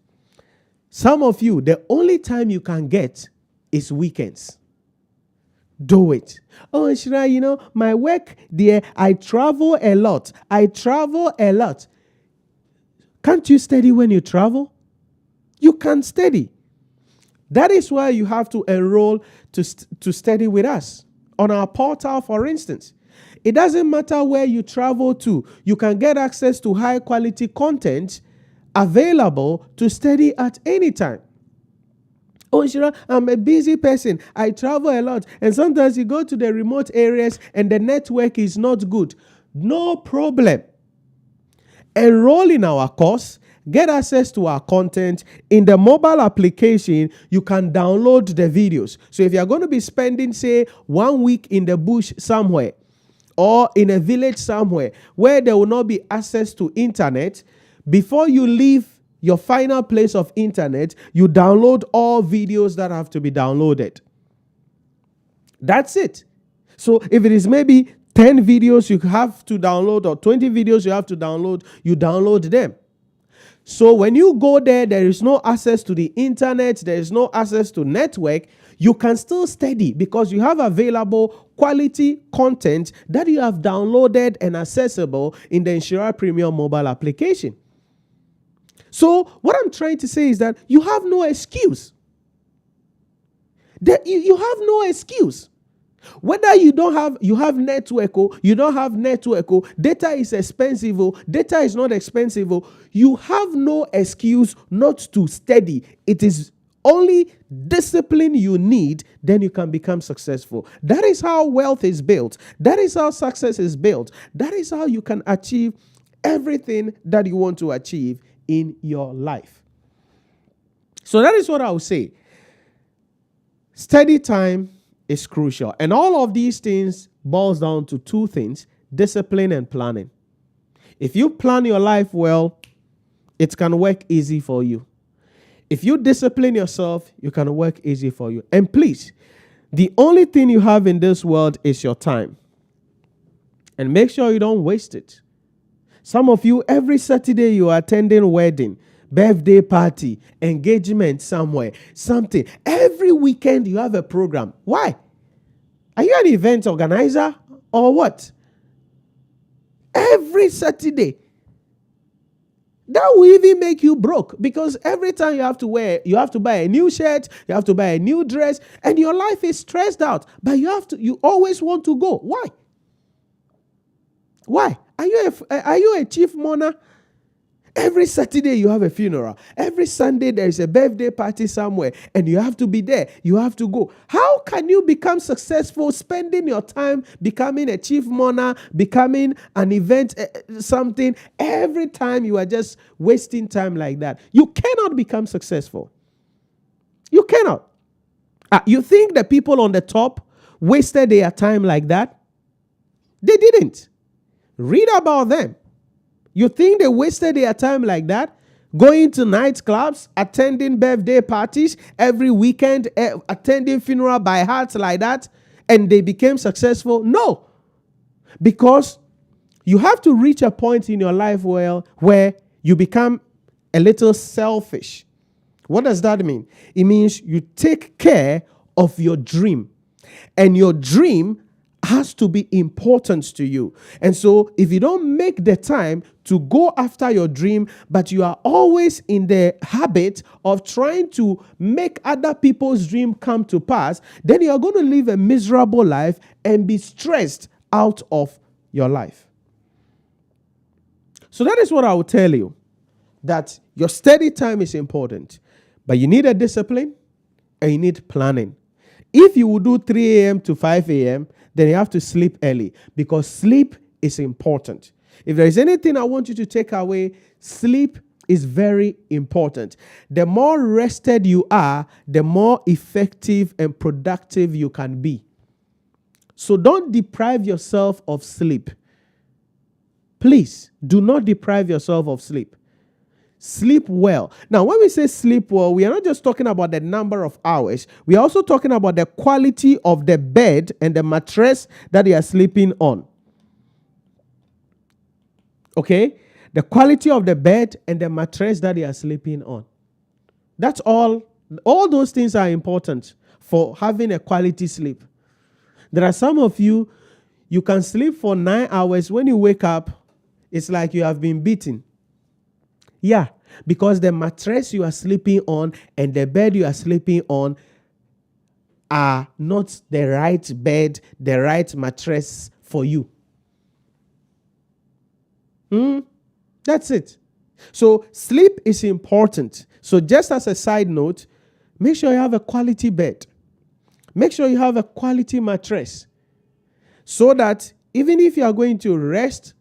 Some of you, the only time you can get is weekends. Do it. Oh, Nhyira, my work there, I travel a lot. Can't you study when you travel? You can study. That is why you have to enroll to study with us on our portal, for instance. It doesn't matter where you travel to. You can get access to high quality content available to study at any time. Oh, Nhyira, I'm a busy person. I travel a lot. And sometimes you go to the remote areas and the network is not good. No problem. Enroll in our course. Get access to our content. In the mobile application, you can download the videos. So if you're going to be spending, say, 1 week in the bush somewhere, or in a village somewhere where there will not be access to internet, before you leave your final place of internet, you download all videos that have to be downloaded. That's it. So if it is maybe 10 videos you have to download or 20 videos you have to download, you download them. So when you go there, there is no access to the internet, there is no access to network, you can still study because you have available quality content that you have downloaded and accessible in the Nhyira Premium mobile application. So what I'm trying to say is that you have no excuse. You have no excuse. Whether you have network or you don't have network or data is expensive or data is not expensive, or you have no excuse not to study. It is only discipline you need, then you can become successful. That is how wealth is built. That is how success is built. That is how you can achieve everything that you want to achieve in your life. So that is what I would say. Study time is crucial. And all of these things boils down to two things: discipline and planning. If you plan your life well, it can work easy for you. If you discipline yourself, you can work easy for you. And please, the only thing you have in this world is your time. And make sure you don't waste it. Some of you, every Saturday you are attending wedding, birthday party, engagement somewhere, something. Every weekend you have a program. Why? Are you an event organizer or what? Every Saturday. That will even make you broke, because every time you have to buy a new shirt, you have to buy a new dress, and your life is stressed out. But you always want to go. Why? Why? Are you a chief mourner? Every Saturday you have a funeral. Every Sunday there is a birthday party somewhere and you have to be there. You have to go. How can you become successful spending your time becoming a chief mourner, becoming an event, something, every time you are just wasting time like that? You cannot become successful. You cannot. You think the people on the top wasted their time like that? They didn't. Read about them. You think they wasted their time like that? Going to nightclubs, attending birthday parties every weekend, attending funeral by heart like that, and they became successful? No. Because you have to reach a point in your life where you become a little selfish. What does that mean? It means you take care of your dream. And your dream has to be important to you. And so if you don't make the time to go after your dream, but you are always in the habit of trying to make other people's dream come to pass, then you are going to live a miserable life and be stressed out of your life. So that is what I will tell you, that your study time is important, but you need a discipline and you need planning. If you will do 3 a.m. to 5 a.m., then you have to sleep early, because sleep is important. If there is anything I want you to take away, sleep is very important. The more rested you are, the more effective and productive you can be. So don't deprive yourself of sleep. Please, do not deprive yourself of sleep. Sleep well. Now, when we say sleep well, we are not just talking about the number of hours. We are also talking about the quality of the bed and the mattress that you are sleeping on. Okay? The quality of the bed and the mattress that you are sleeping on. That's all. All those things are important for having a quality sleep. There are some of you, you can sleep for 9 hours. When you wake up, it's like you have been beaten. Yeah, because the mattress you are sleeping on and the bed you are sleeping on are not the right bed, the right mattress for you. That's it. So sleep is important. So just as a side note, make sure you have a quality bed. Make sure you have a quality mattress, so that even if you are going to rest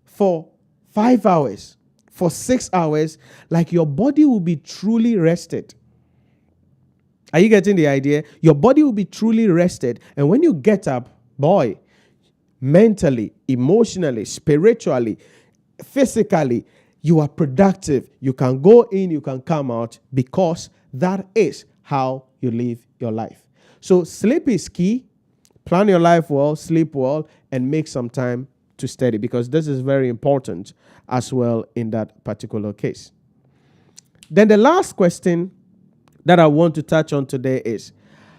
for 5 hours, for 6 hours, like your body will be truly rested. Are you getting the idea? Your body will be truly rested. And when you get up, boy, mentally, emotionally, spiritually, physically, you are productive. You can go in, you can come out, because that is how you live your life. So sleep is key. Plan your life well, sleep well, and make some time to study, because this is very important as well in that particular case. Then the last question that I want to touch on today is,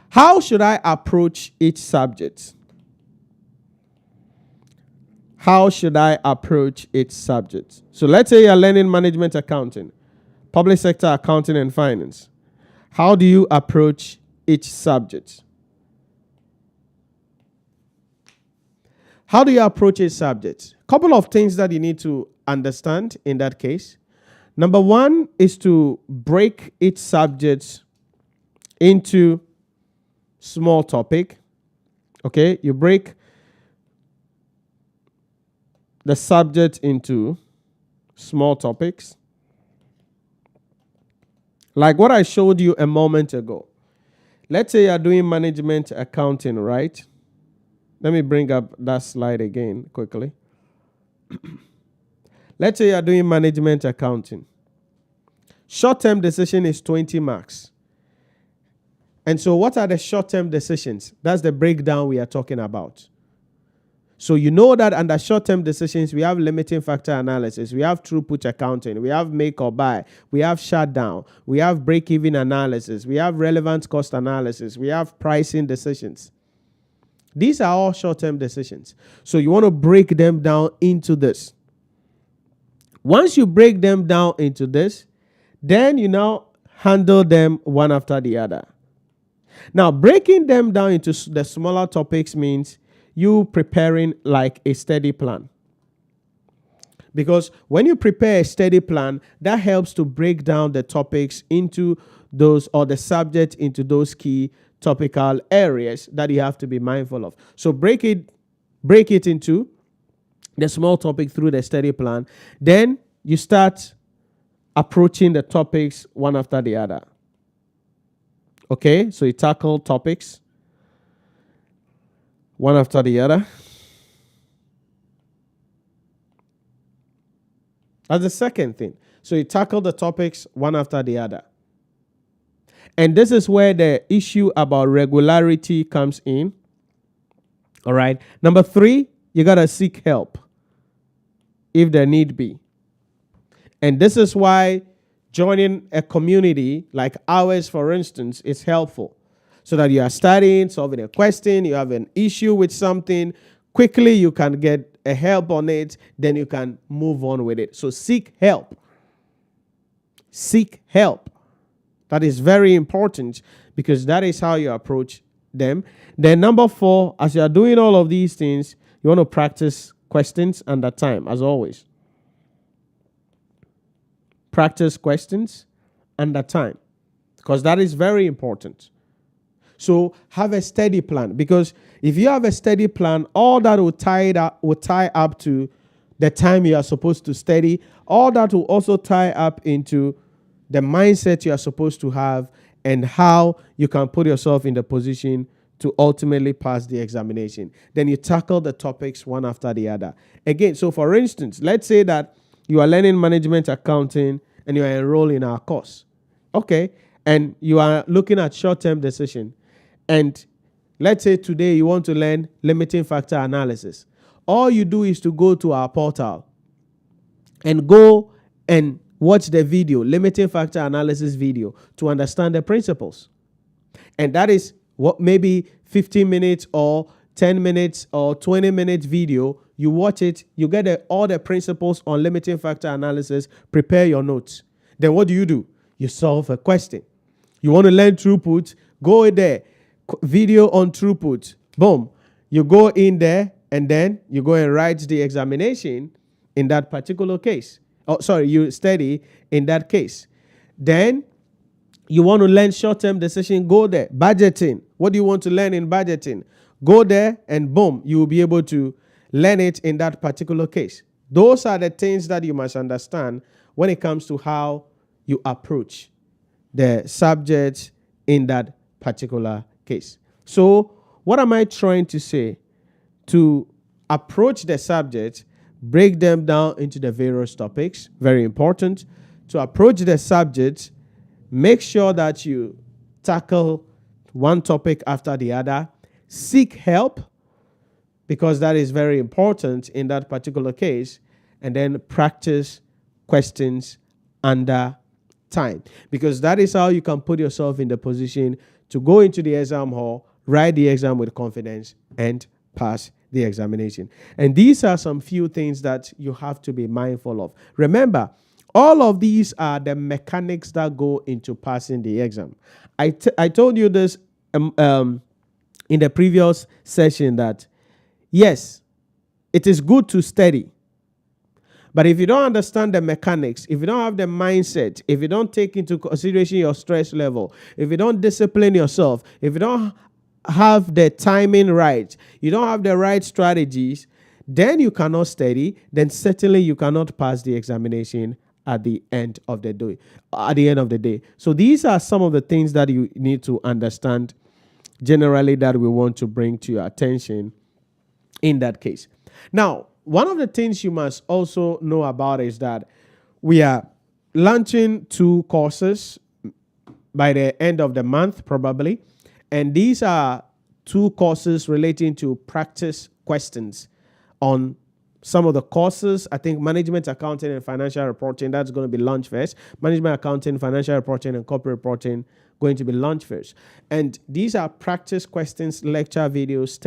how should I approach each subject? How should I approach each subject? So let's say you're learning management accounting, public sector accounting and finance. How do you approach each subject? How do you approach a subject? A couple of things that you need to understand in that case. Number one is to break each subject into small topic. Okay, you break the subject into small topics. Like what I showed you a moment ago. Let's say you're doing management accounting, right? Let me bring up that slide again quickly. Let's say you're doing management accounting. Short-term decision is 20 marks. And so what are the short-term decisions? That's the breakdown we are talking about. So you know that under short-term decisions, we have limiting factor analysis, we have throughput accounting, we have make or buy, we have shutdown, we have break-even analysis, we have relevant cost analysis, we have pricing decisions. These are all short-term decisions. So you want to break them down into this. Once you break them down into this, then you now handle them one after the other. Now, breaking them down into the smaller topics means you preparing like a study plan. Because when you prepare a study plan, that helps to break down the topics into those, or the subject into those key topical areas that you have to be mindful of. So break it into the small topic through the study plan. Then you start approaching the topics one after the other. Okay, so you tackle topics one after the other. That's the second thing. So you tackle the topics one after the other. And this is where the issue about regularity comes in. All right. Number 3, you got to seek help if there need be. And this is why joining a community like ours, for instance, is helpful. So that you are studying, solving a question, you have an issue with something, quickly you can get a help on it, then you can move on with it. So seek help. Seek help. That is very important, because that is how you approach them. Then number 4, as you are doing all of these things, you want to practice questions under time, as always. Practice questions under time, because that is very important. So have a study plan, because if you have a study plan, all that will tie up to the time you are supposed to study. All that will also tie up into the mindset you are supposed to have and how you can put yourself in the position to ultimately pass the examination. Then you tackle the topics one after the other. Again, so for instance, let's say that you are learning management accounting and you are enrolled in our course. Okay, and you are looking at short-term decision. And let's say today you want to learn limiting factor analysis. All you do is to go to our portal and go and watch the video, limiting factor analysis video, to understand the principles. And that is what, maybe 15 minutes or 10 minutes or 20 minutes video. You watch it, you get all the principles on limiting factor analysis, prepare your notes. Then what do? You solve a question. You want to learn throughput, go there, video on throughput, boom. You go in there and then you go and write the examination in that particular case. You study in that case. Then you want to learn short-term decision, go there. Budgeting. What do you want to learn in budgeting? Go there and boom, you will be able to learn it in that particular case. Those are the things that you must understand when it comes to how you approach the subject in that particular case. So what am I trying to say? To approach the subject, break them down into the various topics. Very important. To approach the subject, make sure that you tackle one topic after the other. Seek help, because that is very important in that particular case. And then practice questions under time, because that is how you can put yourself in the position to go into the exam hall, write the exam with confidence, and pass the examination. And these are some few things that you have to be mindful of. Remember, all of these are the mechanics that go into passing the exam. I told you this in the previous session that, yes, it is good to study. But if you don't understand the mechanics, if you don't have the mindset, if you don't take into consideration your stress level, if you don't discipline yourself, if you don't have the timing right, you don't have the right strategies, then you cannot study, then certainly you cannot pass the examination at the end of the day. So these are some of the things that you need to understand generally that we want to bring to your attention in that case. Now, one of the things you must also know about is that we are launching 2 courses by the end of the month, probably. And these are 2 courses relating to practice questions on some of the courses. I think management accounting and financial reporting, that's going to be launched first. Management accounting, financial reporting, and corporate reporting going to be launched first. And these are practice questions, lecture videos,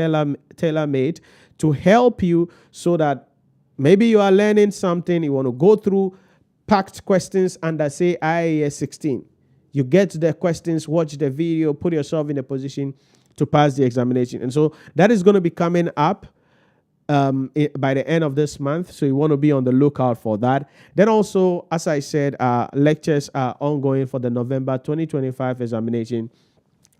tailor-made to help you, so that maybe you are learning something, you want to go through packed questions under, say, IAS 16. You get the questions, watch the video, put yourself in a position to pass the examination. And so that is going to be coming up by the end of this month. So you want to be on the lookout for that. Then also, as I said, lectures are ongoing for the November 2025 examination.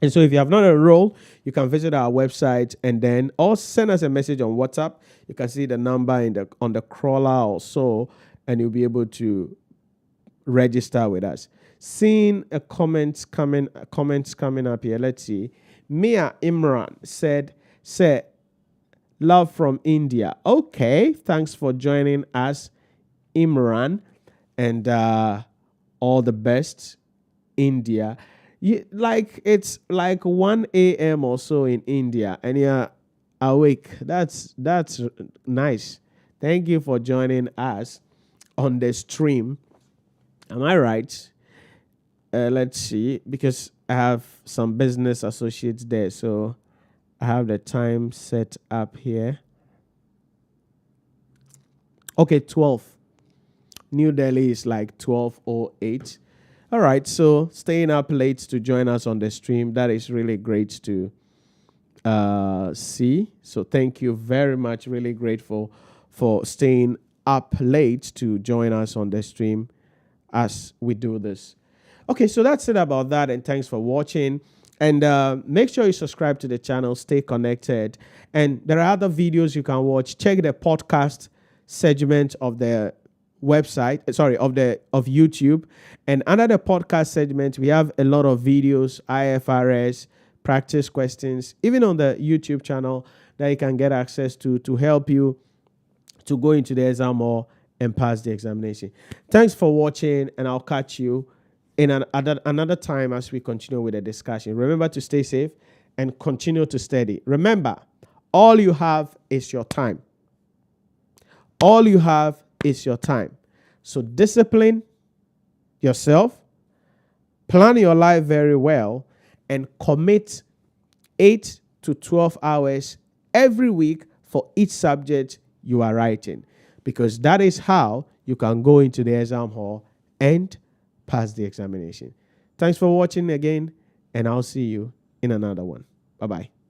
And so if you have not enrolled, you can visit our website and then or send us a message on WhatsApp. You can see the number on the crawler also, and you'll be able to register with us. Seeing a comments coming up here. Let's see. Mia Imran said, love from India. Okay, thanks for joining us, Imran, and all the best, India. It's like 1 a.m. or so in India, and you're awake. That's nice. Thank you for joining us on the stream. Am I right? Let's see, because I have some business associates there, so I have the time set up here. Okay, 12. New Delhi is like 12:08. All right, so staying up late to join us on the stream, that is really great to see. So thank you very much. Really grateful for staying up late to join us on the stream as we do this. Okay, so that's it about that, and thanks for watching. And make sure you subscribe to the channel, stay connected. And there are other videos you can watch. Check the podcast segment of the website, of YouTube. And under the podcast segment, we have a lot of videos, IFRS, practice questions, even on the YouTube channel that you can get access to help you to go into the exam hall and pass the examination. Thanks for watching, and I'll catch you in another time as we continue with the discussion. Remember to stay safe and continue to study. Remember, all you have is your time. All you have is your time. So discipline yourself, plan your life very well, and commit 8 to 12 hours every week for each subject you are writing, because that is how you can go into the exam hall and pass the examination. Thanks for watching again, and I'll see you in another one. Bye-bye.